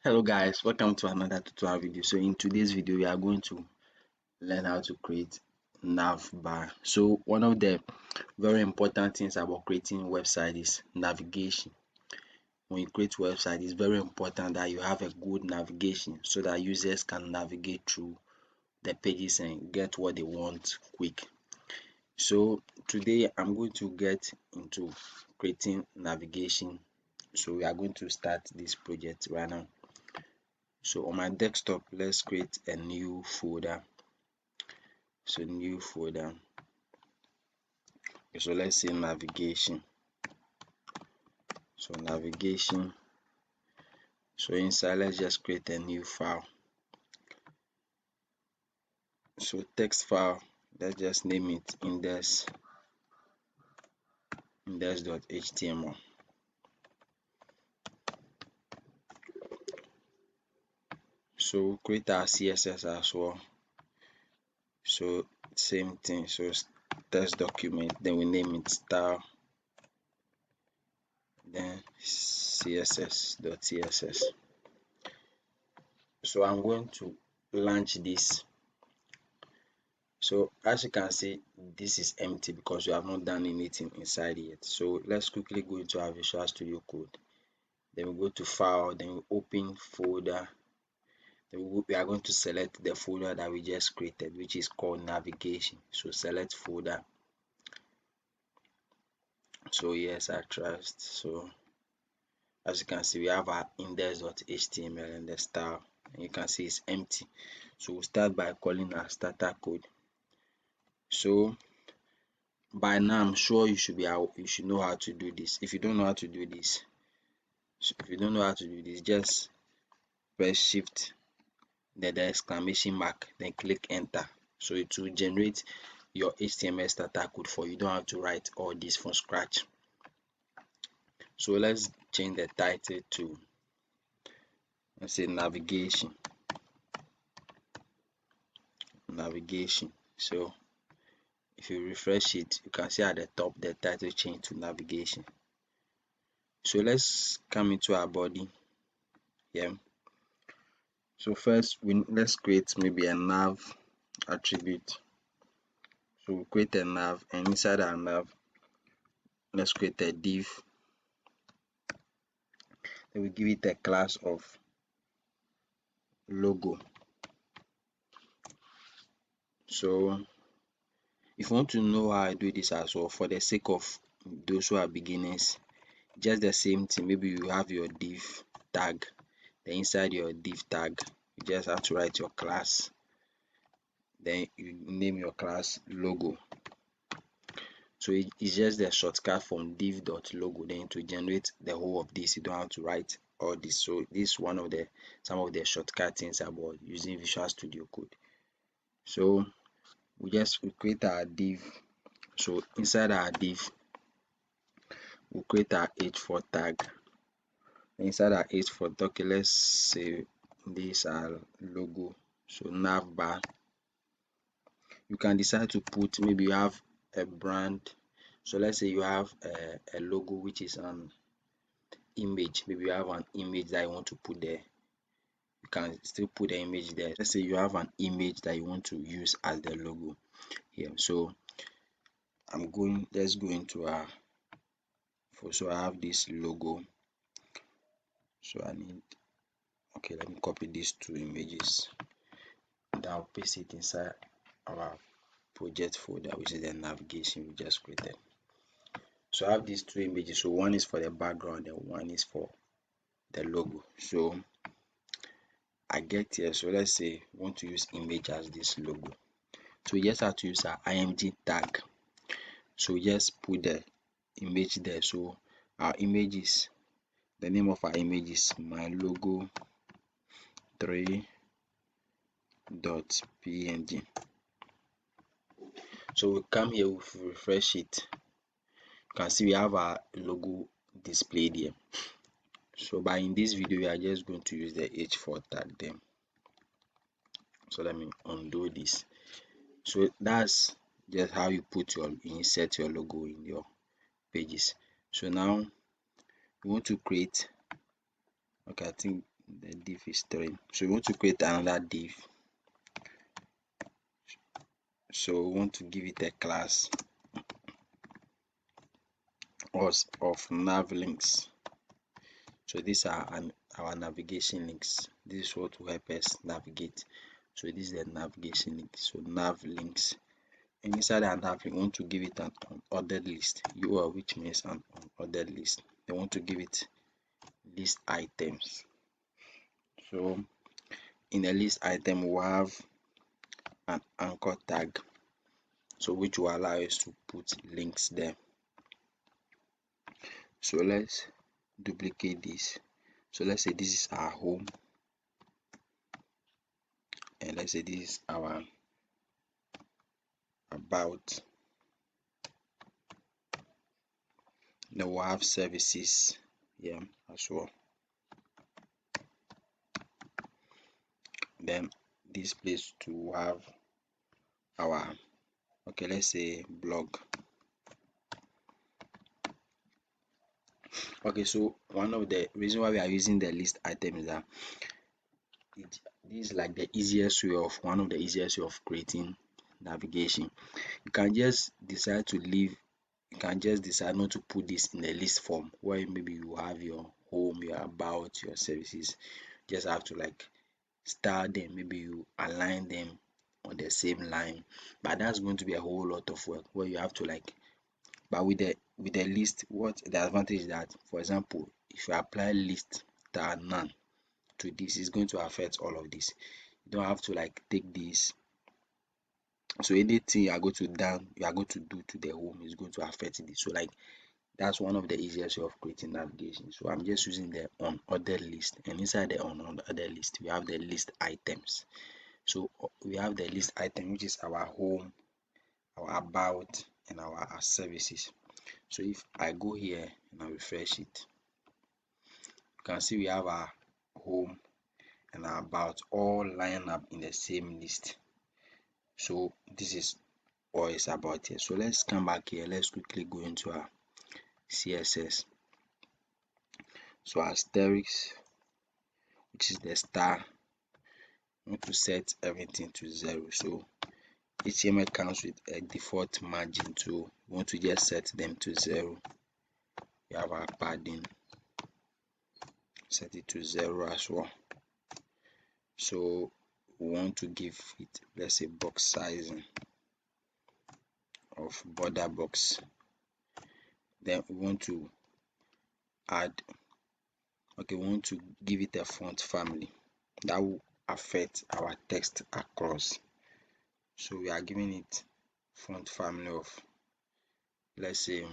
Hello guys, welcome to another tutorial video. So in today's video we are going to learn how to create nav bar. So one of the very important things about creating website is navigation. When you create website, it's very important that you have a good navigation so that users can navigate through the pages and get what they want quick. So today I'm going to get into creating navigation. So we are going to start this project right now. So on my desktop, let's create a new folder. So new folder. So let's say navigation. So navigation. So inside, let's just create a new file. So text file, let's just name it index.html. So create our CSS as well. So same thing. So text document, then we name it style, then css.css. So I'm going to launch this. So as you can see, this is empty because we have not done anything inside yet. So let's quickly go into our Visual Studio Code. Then we go to file, then we open folder. Then we are going to select the folder that we just created, which is called navigation. So select folder. So yes, I trust. So as you can see, we have our index.html and the style, and you can see it's empty. So we'll start by calling our starter code. So by now I'm sure you should know how to do this. If you don't know how to do this, just press shift, then the exclamation mark, then click enter. So it will generate your HTML starter code for you. You don't have to write all this from scratch. So let's change the title to, let's say, navigation. So if you refresh it, you can see at the top the title changed to navigation. So let's come into our body here. So first let's create maybe a nav attribute. So we'll create a nav, and inside our nav, let's create a div. Then we give it a class of logo. So if you want to know how I do this as well, for the sake of those who are beginners, just the same thing. Maybe you have your div tag, then inside your div tag, you just have to write your class, then you name your class logo. So it's just the shortcut from div.logo, then to generate the whole of this. You don't have to write all this. So this is one of the some of the shortcut things about using Visual Studio Code. So we create our div. So inside our div, we'll create our h4 tag. Inside our h4 tag, okay, let's say this our logo. So nav bar. You can decide to put, maybe you have a brand. So let's say you have a logo which is an image. Maybe you have an image that you want to put there. You can still put the image there. Let's say you have an image that you want to use as the logo here. So let's go into our, so I have this logo. So okay, let me copy these two images, and I'll paste it inside our project folder, which is the navigation we just created. So I have these two images. So one is for the background and one is for the logo. So I get here. So let's say we want to use image as this logo. So we just have to use our img tag. So just put the image there. So our image is, the name of our image is my logo 3.png. So we come here, we refresh it. You can see we have our logo displayed here. So in this video, we are just going to use the h4 tag then. So let me undo this. So that's just how you insert your logo in your pages. So now we want to create, okay, I think the div is 3. So we want to create another div. So we want to give it a class of nav links. So these are our navigation links. This is what will help us navigate. So this is the navigation link. So nav links. And inside our nav link, we want to give it an unordered list. UR, which means an unordered list. They want to give it list items. So in the list item, we have an anchor tag, so which will allow us to put links there. So let's duplicate this. So let's say this is our home, and let's say this is our about. Then we'll have services here as well. Then this place to have our, okay, let's say blog. Okay, so one of the reason why we are using the list item is that this is like the easiest way of one of the easiest way of creating navigation. You can just decide to leave, you can just decide not to put this in a list form where maybe you have your home, your about, your services. Just have to like style them, maybe you align them on the same line, but that's going to be a whole lot of work where you have to like, but with the list, what the advantage is that, for example, if you apply list tag none to this, is going to affect all of this. You don't have to like take this, so anything you are going to do to the home is going to affect this. So like that's one of the easiest way of creating navigation. So I'm just using the unordered list, and inside the unordered list we have the list items. So we have the list item, which is our home, our about, and our services. So if I go here and I refresh it, you can see we have our home and our about all line up in the same list. So this is all it's about here. So let's come back here. Let's quickly go into our CSS. So asterisk, which is the star, we want to set everything to 0. So HTML comes with a default margin, so we want to just set them to 0. We have our padding, set it to 0 as well. So we want to give it, let's say, box sizing of border box. Then we want to add, okay, we want to give it a font family that will affect our text across. So we are giving it font family of, let's say,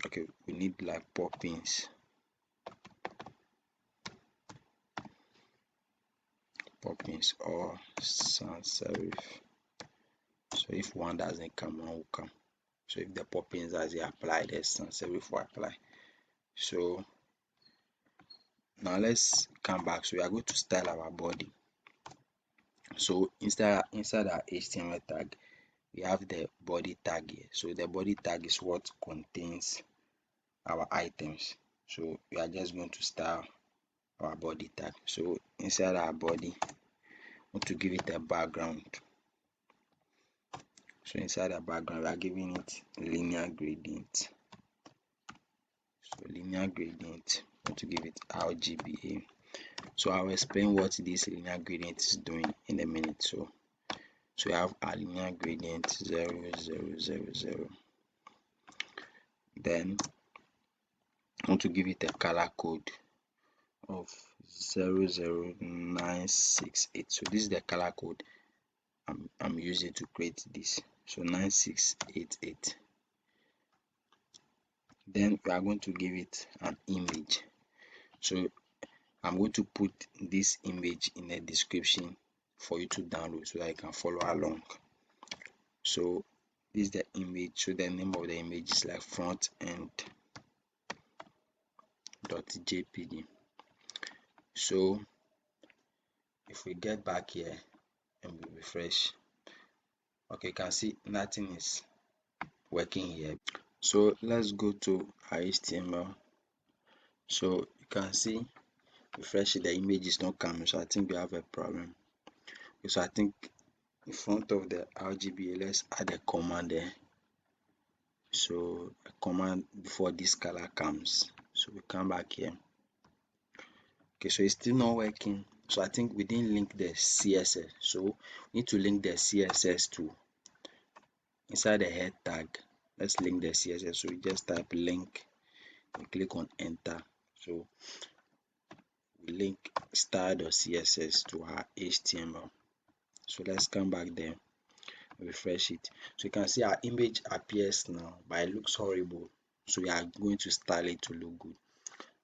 okay, we need like Poppins, or sans serif. So if one doesn't come, one will come. So if the Poppins as applied, the sans serif will apply. So now let's come back. So we are going to style our body. So inside our HTML tag, we have the body tag here. So the body tag is what contains our items. So we are just going to style our body tag. So inside our body, we want to give it a background. So inside our background, we are giving it linear gradient. So linear gradient, we want to give it RGBA. So I'll explain what this linear gradient is doing in a minute. So we have our linear gradient 0, 0, 0, 0. Then I want to give it a color code of 00968. So this is the color code I'm using to create this. So 9688. Then we are going to give it an image. So I'm going to put this image in the description for you to download so that you can follow along. So this is the image. So the name of the image is like front end.jpg. So if we get back here and we refresh, okay, you can see nothing is working here. So let's go to our HTML. So you can see refresh it, the image is not coming, so I think we have a problem. So I think in front of the RGBA, let's add a command there. So a command before this color comes. So we come back here. Okay, so it's still not working. So I think we didn't link the CSS. So we need to link the CSS to inside the head tag. Let's link the CSS. So we just type link and click on enter. So we link style.css to our HTML. So let's come back there, refresh it. So you can see our image appears now, but it looks horrible. So we are going to style it to look good.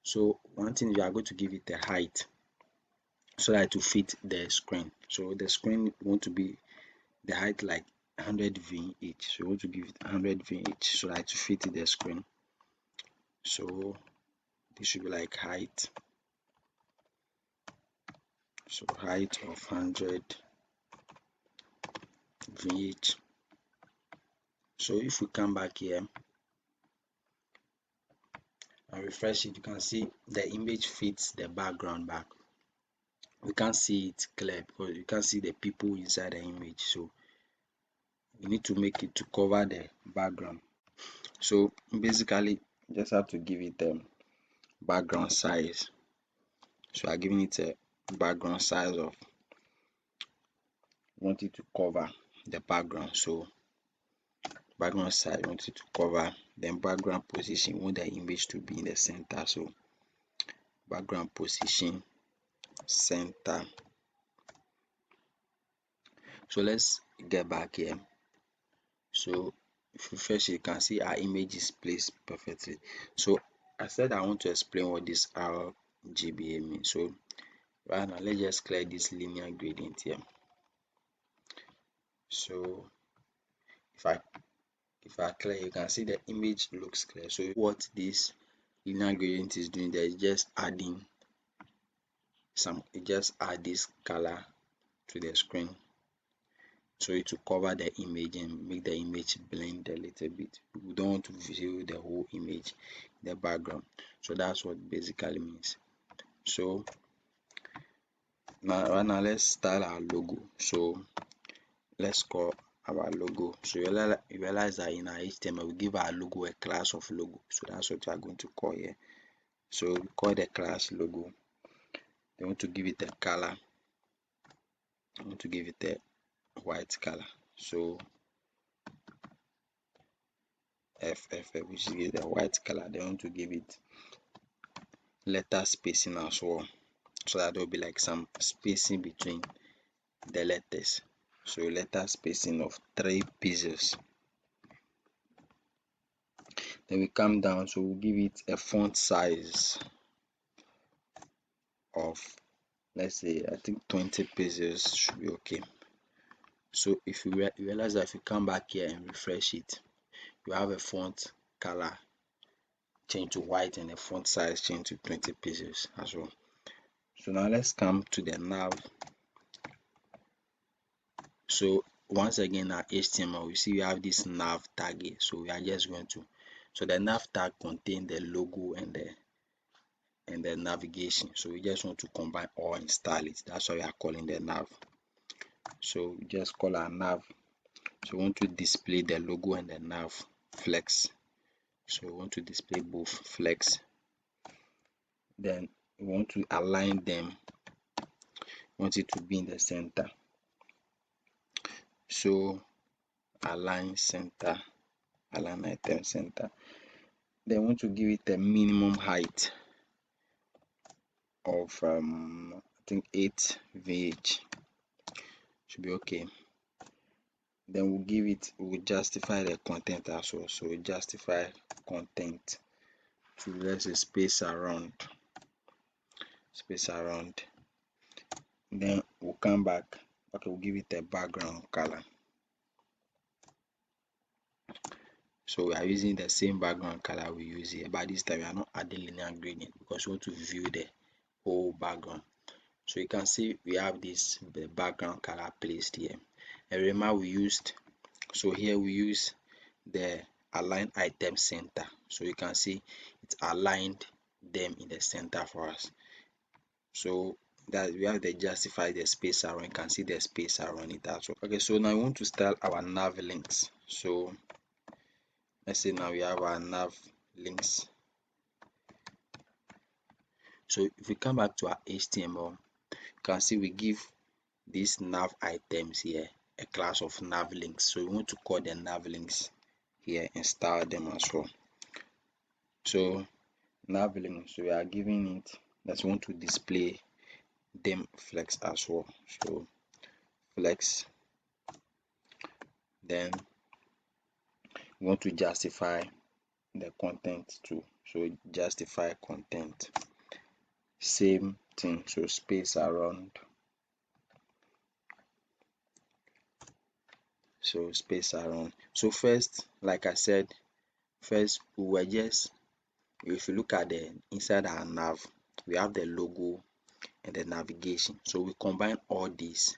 So one thing, you are going to give it a height so that to fit the screen. So the screen want to be the height like 100 VH. So you want to give it 100 VH so that to fit the screen. So this should be like height. So height of 100 VH. So if we come back here and refresh it, you can see the image fits the background back. We can't see it clear because you can't see the people inside the image. So you need to make it to cover the background. So basically, you just have to give it a background size. So I'm giving it a background size of, want it to cover the background. So background size, want it to cover, then background position, want the image to be in the center. So background position, center. So let's get back here. So if you refresh, you can see our image is placed perfectly. So I said I want to explain what this RGBA means. So right now, let's just clear this linear gradient here. So if I clear, you can see the image looks clear. So what this linear gradient is doing there is just adding some, it just add this color to the screen so it to cover the image and make the image blend a little bit. We don't want to view the whole image in the background. So that's what basically means. So now, right now let's style our logo. So let's call our logo. So you realize that in our HTML we give our logo a class of logo. So that's what we are going to call here. So we call the class logo. They want to give it a color. I want to give it a white color. So FF, which is the white color. They want to give it letter spacing as well, so that there will be like some spacing between the letters. So letter spacing of 3 pixels. Then we come down, so we'll give it a font size of, let's say, I think 20 pixels should be okay. So if you realize that if you come back here and refresh it, you have a font color change to white and the font size change to 20 pixels as well. So now let's come to the nav. So once again, our HTML, we see we have this nav tag here. So we are just going to, so the nav tag contain the logo and the navigation. So we just want to combine or install it. That's why we are calling the nav. So we just call our nav. So we want to display the logo and the nav flex. So we want to display both flex. Then we want to align them. We want it to be in the center. So align center, align item center. Then we want to give it a minimum height of I think 8 VH should be okay. Then we'll give it, we'll justify the content as well. So we justify content to, let's say, space around. Then we'll come back. Okay, we'll give it a background color. So we are using the same background color we use here, but this time we are not adding linear gradient because we want to view the whole background. So you can see we have this the background color placed here. And remember we used, so here we use the align item center. So you can see it aligned them in the center for us. So that we have the justify the space around. You can see the space around it as well. Okay, so now we want to style our nav links. So let's say now we have our nav links. So if we come back to our HTML, you can see we give these nav items here a class of nav links. So we want to call the nav links here and style them as well. So nav links, so we are giving it that we want to display them flex as well. So flex, then we want to justify the content too. So justify content, same thing. So space around, so space around. So first, like I said, first we were just, if you look at the inside our nav, we have the logo and the navigation. So we combine all these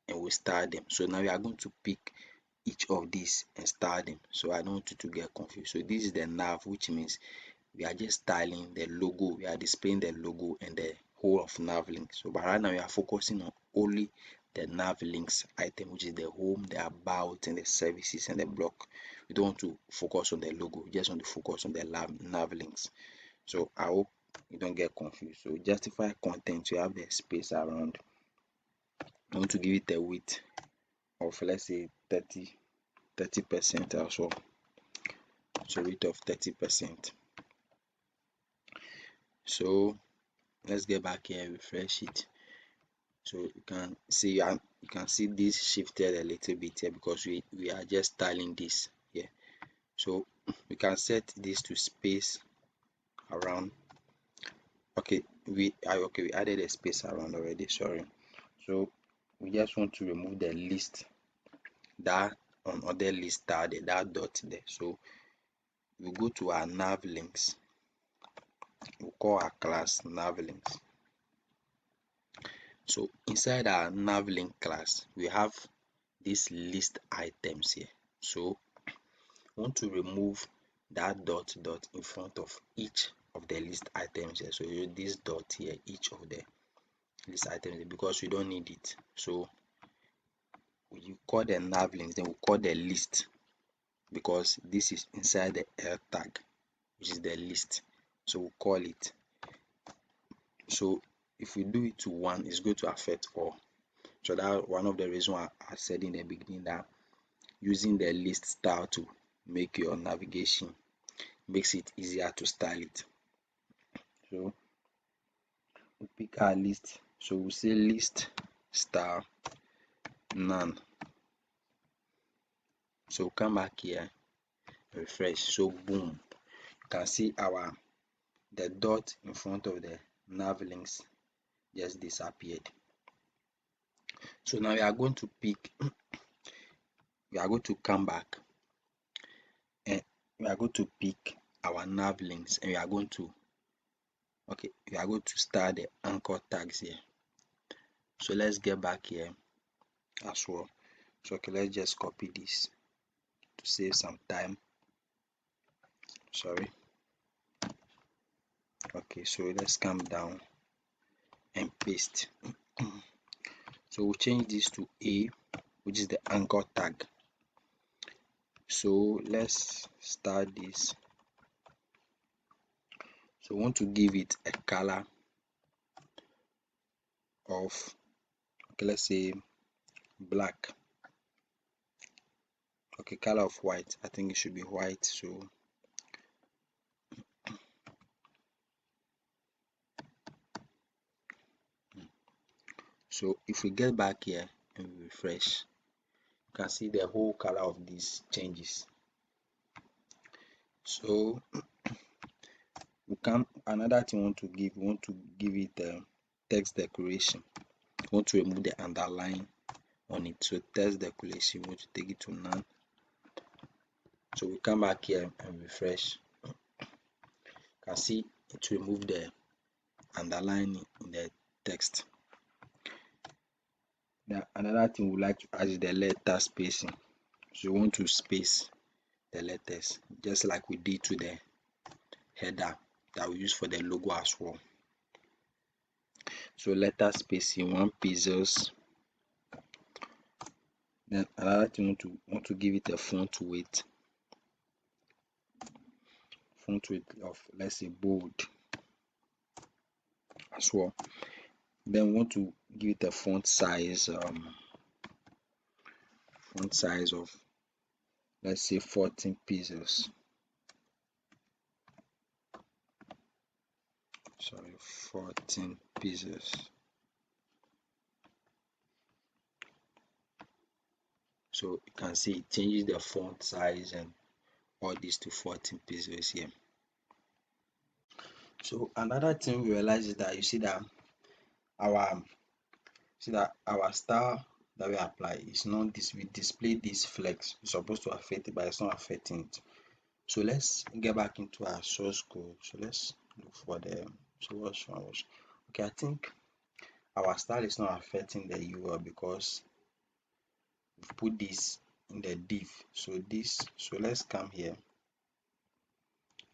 and we style them. So now we are going to pick each of these and style them. So I don't want you to get confused. So this is the nav, which means we are just styling the logo. We are displaying the logo and the whole of nav link. So but right now we are focusing on only the nav links item, which is the home, the about, and the services and the block. We don't want to focus on the logo. We just want to focus on the nav links. So I hope you don't get confused. So justify content, you have the space around. I want to give it a width of, let's say, 30% as well. So width of 30%. So let's get back here and refresh it. So you can see this shifted a little bit here because we are just styling this here. So we can set this to space around. Okay, we added a space around already, sorry. So we just want to remove the list that on other list that dot there. So we go to our nav links, we call our class nav links. So inside our nav link class, we have these list items here. So we want to remove that dot in front of each of the list items here. So this dot here, each of the list items, because we don't need it. So you call the nav links, then we call the list, because this is inside the L tag, which is the list. So we call it. So if we do it to 1, it's going to affect all. So that one of the reasons why I said in the beginning that using the list style to make your navigation makes it easier to style it. So we pick our list. So we say list style none. So come back here, refresh. So boom, you can see the dot in front of the nav links just disappeared. So now we are going to come back and we are going to pick our nav links, and we are going to start the anchor tags here. So let's get back here as well. So let's just copy this to save some time. Sorry. Okay, so let's come down and paste. So we'll change this to A, which is the anchor tag. So let's start this. So we want to give it a color of, let's say black. Okay, color of white. I think it should be white. So if we get back here and we refresh, you can see the whole color of this changes. So another thing we want to give it text decoration. We want to remove the underline on it. So text decoration, we want to take it to none. So we come back here and refresh. You can see it remove the underline in the text. Now another thing we like to add is the letter spacing. So we want to space the letters just like we did to the header that we use for the logo as well. So letter spacing 1 pixels. Then another thing, want to give it a font weight of, let's say, bold as well. Then want to give it a font size of, let's say, 14 pixels. Sorry, 14 pixels. So you can see it changes the font size and all this to 14 pixels here. So another thing we realize is that you see that our style that we apply is not this. We display this flex. It's supposed to affect it, but it's not affecting it. So let's get back into our source code. So let's look for the okay. I think our style is not affecting the URL because we've put this in the div. So let's come here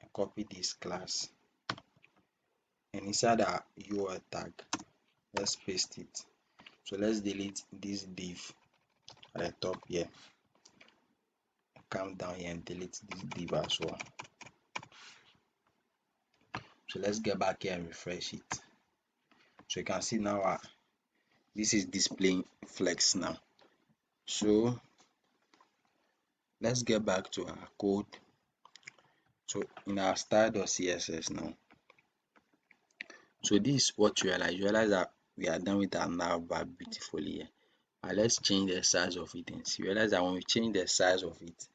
and copy this class, and inside our URL tag, let's paste it. So let's delete this div at the top here. Come down here and delete this div as well. So let's get back here and refresh it. So you can see now this is displaying flex now. So let's get back to our code. So in our style.css now, so this is what you realize that we are done with our navbar beautifully here. And let's change the size of it, and see, realize that when we change the size of it,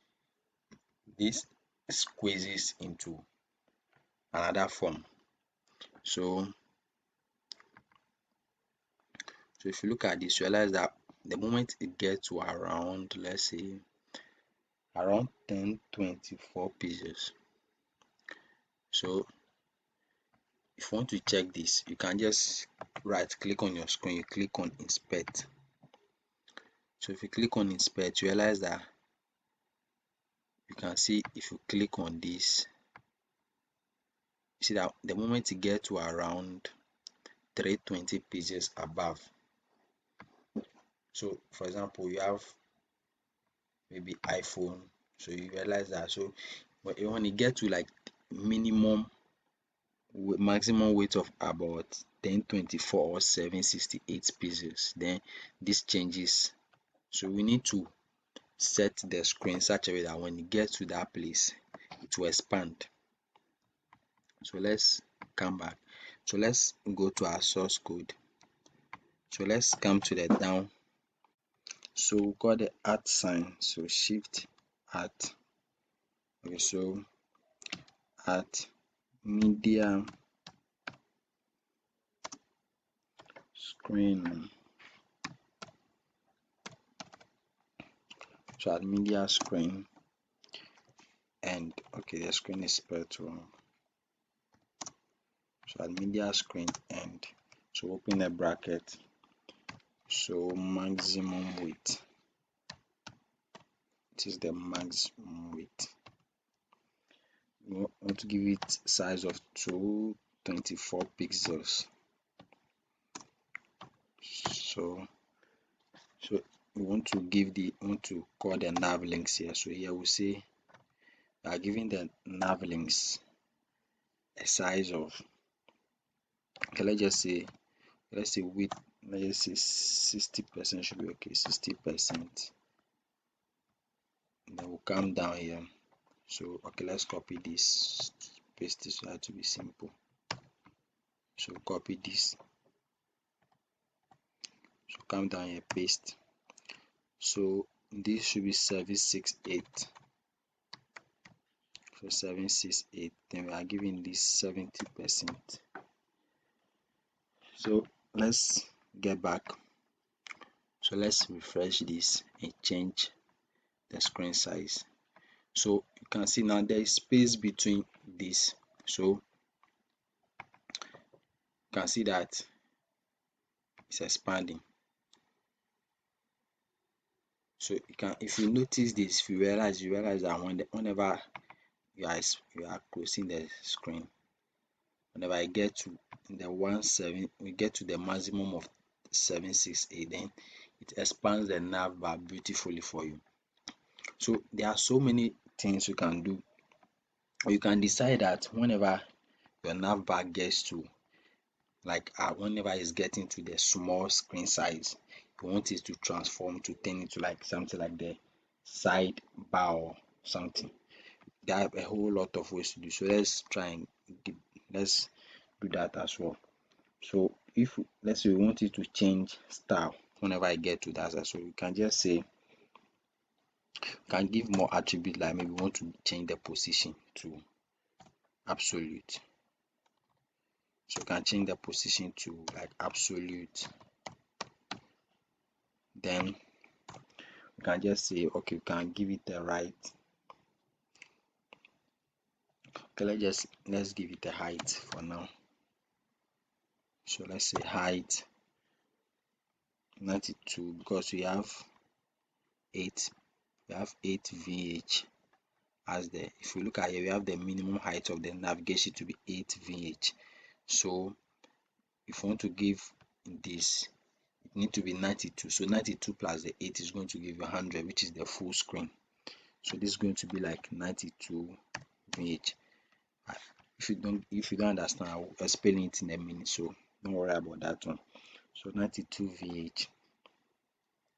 this squeezes into another form. So if you look at this, you realize that the moment it gets to around, let's say, around 1024 pixels. So if you want to check this, you can just right click on your screen, you click on inspect. So if you click on inspect, you realize that you can see, if you click on this, you see that the moment you get to around 320 pixels above, so for example, you have maybe iPhone, so you realize that, so when you get to like maximum weight of about 1024 or 768 pixels, then this changes. So we need to set the screen such a way that when it gets to that place, it will expand. So let's come back. So let's go to our source code. So let's come to the down. So we got the @ sign. So shift @ okay, so @media screen. So @media screen, and okay, the screen is spelled wrong. So @media screen, and so open a bracket. So maximum width. It is the maximum width. We want to give it size of 224 pixels. So we want to call the nav links here. So here we say we are giving the nav links a size of, okay, let's say width, let's say 60% should be okay. 60%. Then we'll come down here. So okay, let's copy this, paste this so to be simple. So copy this. So come down here, paste. So this should be 768. So 768. Then we are giving this 70%. So let's get back. So let's refresh this and change the screen size. So you can see now there is space between this. So you can see that it's expanding. So you can, if you notice this, if you realize that whenever you are closing the screen, Whenever I get to the 17, we get to the maximum of 768, then it expands the nav bar beautifully for you. So there are so many things you can do. Or you can decide that whenever your nav bar gets to like whenever it's getting to the small screen size, you want it to transform to turn into like something like the side bar or something. There are a whole lot of ways to do. So let's try and let's do that as well. So if let's say we want it to change style whenever I get to that, so we can just say can give more attribute, like maybe we want to change the position to absolute. So we can change the position to like absolute. Then we can just say okay, we can give it the right. Okay, let's give it a height for now. So let's say height 92 because we have 8 VH as the, if you look at here, we have the minimum height of the navigation to be 8 VH. So if you want to give this, it need to be 92. So 92 plus the 8 is going to give you 100, which is the full screen. So this is going to be like 92 VH. If you don't understand, I will explain it in a minute. So don't worry about that one. So 92 VH.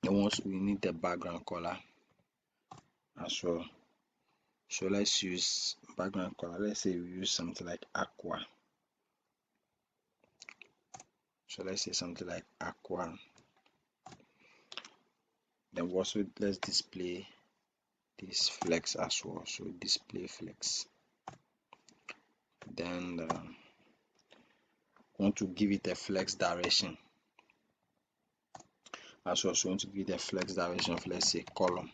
Then once we need the background color as well. So let's use background color. Let's say we use something like aqua. So let's say something like aqua. Then also let's display this flex as well. So display flex. Then want to give it a flex direction as well. So want to give it a flex direction of, let's say, column,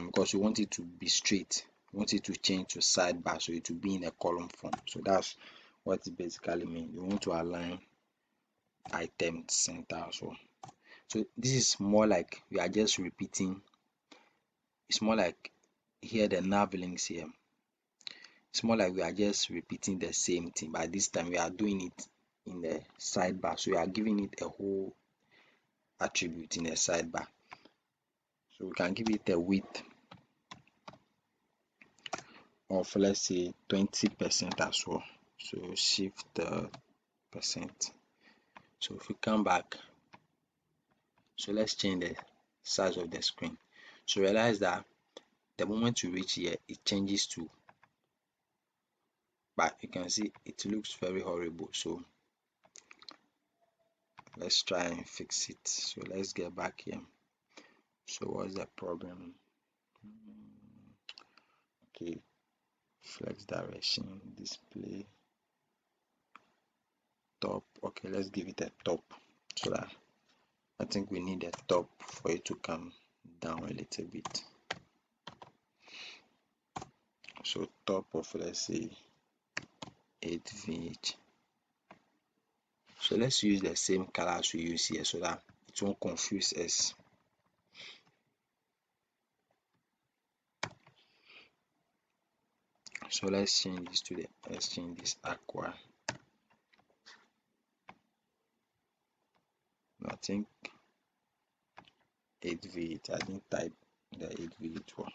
because you want it to be straight. You want it to change to sidebar, so it will be in a column form. So that's what it basically means. You want to align item center as well. So this is more like we are just repeating. It's more like here the nav links here. It's more like we are just repeating the same thing, but this time we are doing it in the sidebar. So we are giving it a whole attribute in the sidebar. So we can give it a width of, let's say, 20% as well. So shift percent. So if we come back, so let's change the size of the screen. So realize that the moment you reach here, it changes to, but you can see it looks very horrible. So let's try and fix it. So let's get back here. So what's the problem? Okay, flex direction, display top. Okay, let's give it a top, so that I think we need a top for it to come down a little bit. So top of, let's say, 8 VH. So let's use the same color as we use here so that it won't confuse us. So let's change this to let's change this aqua. I think 8 VH. I didn't type the 8 VH one.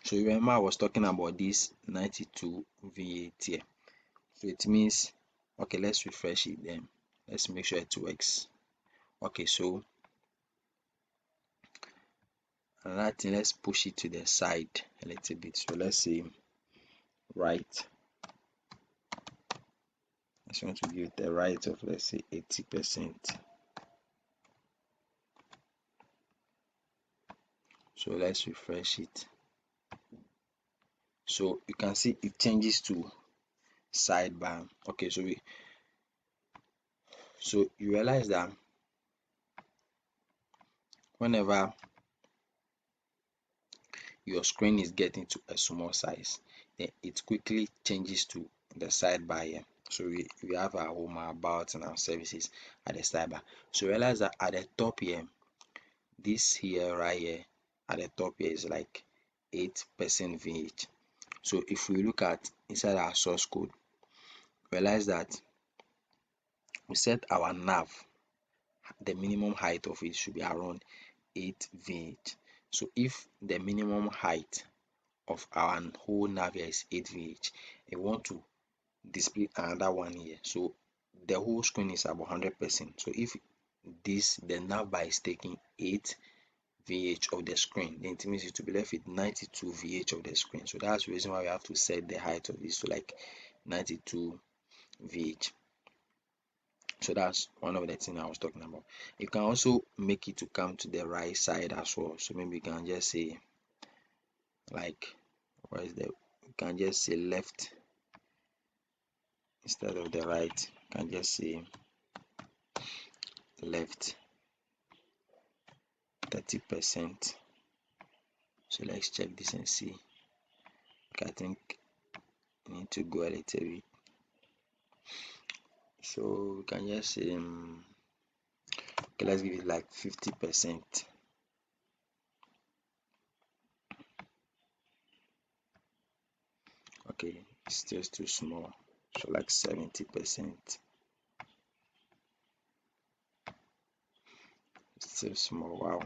So you remember I was talking about this 92 V8 here. So it means, okay, let's refresh it then. Let's make sure it works. Okay, so another thing, let's push it to the side a little bit. So let's say right. I just want to give it a right of, let's say, 80%. So let's refresh it. So you can see it changes to sidebar. Okay, so you realize that whenever your screen is getting to a small size, then it quickly changes to the sidebar here. So we have our home, our about, and our services at the sidebar. So realize that at the top here, this here right here at the top here is like 8% VH. So if we look at inside our source code, realize that we set our nav, the minimum height of it should be around 8 VH. So if the minimum height of our whole nav here is 8 VH, I want to display another one here, so the whole screen is about 100%. So if the nav bar is taking 8 VH of the screen, then it means it will be left with 92 VH of the screen. So that's the reason why we have to set the height of this to like 92 VH. So that's one of the things I was talking about. You can also make it to come to the right side as well. So maybe you can just say like, where is the, you can just say left instead of the right. You can just say left 30%. So let's check this and see. Okay, I think I need to go a little bit. So we can just say okay, let's give it like 50%. Okay, it's still too small. So like 70%. It's still small. Wow.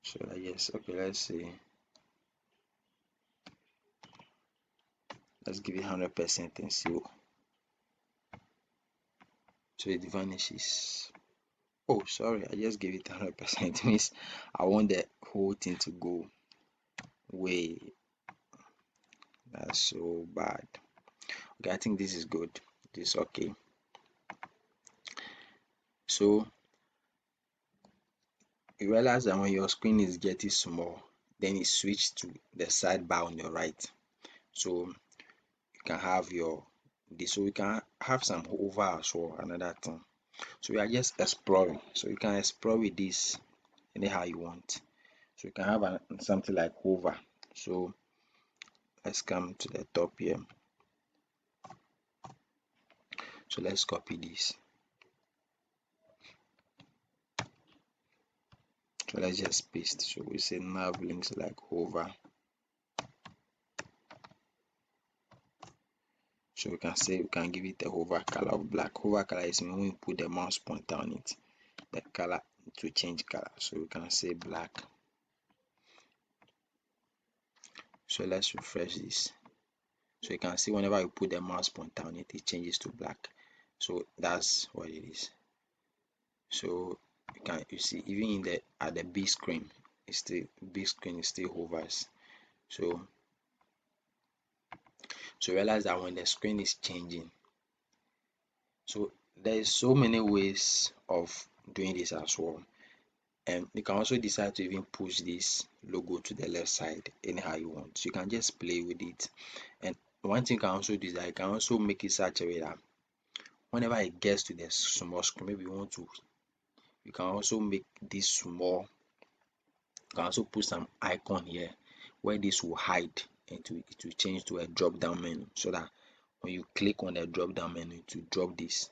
So yes, okay, let's see. Let's give it 100% and see. So it vanishes. Oh, sorry, I just gave it 100%. Means I want the whole thing to go way. That's so bad. Okay, I think this is good. This is okay. So you realize that when your screen is getting small, then it switch to the sidebar on your right. So you can have your this, so we can have some hover as well, another thing. So we are just exploring. So you can explore with this anyhow you want. So you can have something like hover. So let's come to the top here. So let's copy this. So let's just paste. So we say nav links like hover. So we can say we can give it a hover color of black. Hover color is when we put the mouse pointer on it, the color to change color. So we can say black. So let's refresh this. So you can see whenever you put the mouse pointer on it, it changes to black. So that's what it is. So you see even in the at the big screen, it's still big screen, it still hovers. So realize that when the screen is changing, so there is so many ways of doing this as well. And you can also decide to even push this logo to the left side anyhow you want. So you can just play with it. And one thing you can also do is that you can also make it such a way that whenever it gets to the small screen, maybe you can also make this small. You can also put some icon here where this will hide and it will change to a drop down menu, so that when you click on the drop down menu to drop this.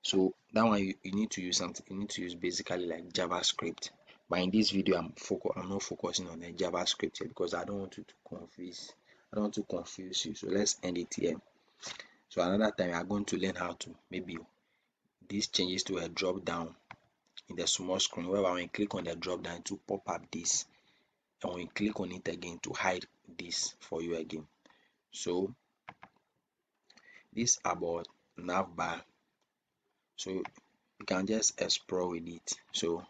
So that one you need to use something, you need to use basically like JavaScript. But in this video I'm not focusing on the JavaScript here because I don't want you to confuse you. So let's end it here. So another time we are going to learn how to maybe this changes to a drop down in the small screen, where when you click on the drop down to pop up this, and when you click on it again to hide this for you again. So this about navbar. So you can just explore with it. So